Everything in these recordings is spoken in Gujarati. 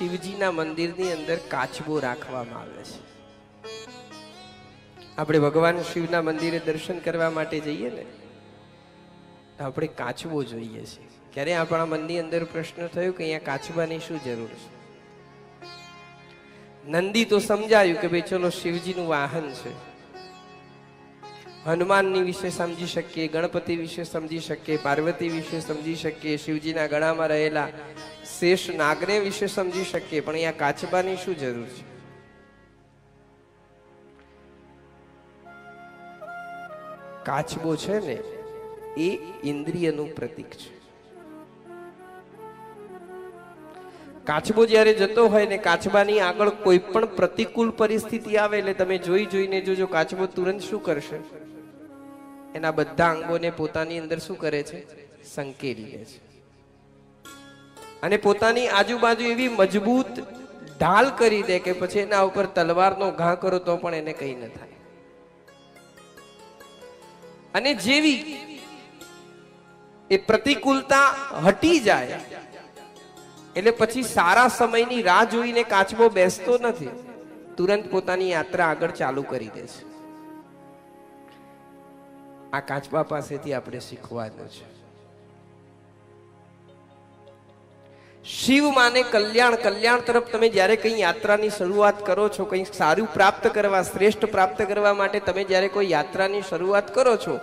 શિવજીના મંદિરની અંદર કાચબો રાખવામાં આવે છે. આપણે ભગવાન શિવના મંદિરે દર્શન કરવા માટે જઈએ ને તો આપણે કાચબો જોઈએ છીએ. ક્યારે આપણા મનની અંદર પ્રશ્ન થયો કે અહીંયા કાચબાની શું જરૂર છે? નંદી તો સમજાયું કે ભાઈ ચલો શિવજીનું વાહન છે. હનુમાનની વિશે સમજી શકીએ, ગણપતિ વિશે સમજી શકીએ, પાર્વતી વિશે સમજી શકીએ, શિવજીના ગળામાં રહેલા શેષ નાગને વિશે સમજી શકીએ, પણ અહીંયા કાચબાની શું જરૂર છે? કાચબો છે ને એ ઇન્દ્રિયનું પ્રતીક છે. કાચબો જ્યારે જતો હોય ને કાચબાની આગળ કોઈ પણ પ્રતિકૂળ પરિસ્થિતિ આવે એટલે તમે જોઈને જોજો કાચબો તુરંત શું કરશે? એના બધા અંગોને પોતાની અંદર શું કરે છે? સંકેલી લે છે. અને પોતાની આજુબાજુ એવી મજબૂત ઢાલ કરી દે કે પછી એના ઉપર તલવારનો ઘા કરો તો પણ એને કંઈ ન થાય. અને જેવી એ પ્રતિકૂળતા હટી જાય એટલે પછી સારા સમયની રાહ જોઈને કાચબો બેસતો નથી, તુરંત પોતાની યાત્રા આગળ ચાલુ કરી દે છે. આ કાચબા પાસેથી આપણે શીખવાનું છે. શિવ માને કલ્યાણ તરફ તમે જ્યારે કઈ યાત્રાની શરૂઆત કરો છો, કંઈ સારું પ્રાપ્ત કરવા, શ્રેષ્ઠ પ્રાપ્ત કરવા માટે તમે જ્યારે કોઈ યાત્રાની શરૂઆત કરો છો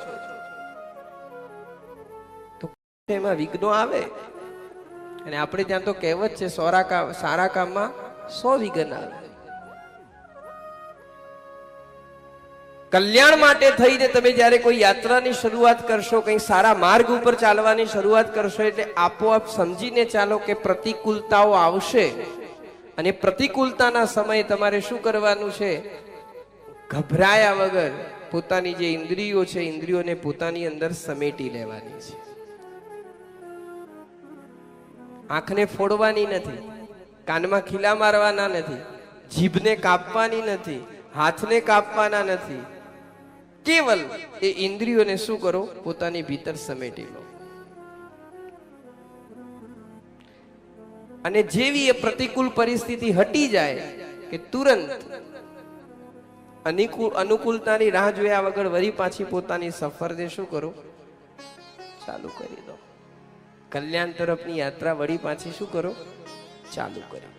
તો એમાં વિઘ્નો આવે. અને આપણે ત્યાં તો કહેવત છે સારા કામમાં 100 વિઘ્ન આવે. કલ્યાણ માટે થઈને તમે જ્યારે કોઈ યાત્રાની શરૂઆત કરશો, કંઈ સારા માર્ગ ઉપર ચાલવાની શરૂઆત કરશો એટલે આપોઆપ સમજીને ચાલો કે પ્રતિકૂળતાઓ આવશે. અને પ્રતિકૂળતાના સમયે તમારે શું કરવાનું છે? ગભરાયા વગર પોતાની જે ઇન્દ્રિયો છે, ઇન્દ્રિયોને પોતાની અંદર સમેટી લેવાની છે. આંખને ફોડવાની નથી, કાનમાં ખીલા મારવાના નથી, જીભને કાપવાની નથી, હાથને કાપવાના નથી. કેવલ એ ઇન્દ્રિયોને શું કરો? પોતાની ભીતર સમેટી લો. અને જેવી એ પ્રતિકૂળ પરિસ્થિતિ હટી જાય કે તુરંત અનુકૂળતાની રાહ જોયા વગર વળી પાછી પોતાની સફરને શું કરો? ચાલુ કરી દો. કલ્યાણ તરફની યાત્રા વળી પાછી શું કરો? ચાલુ કરી.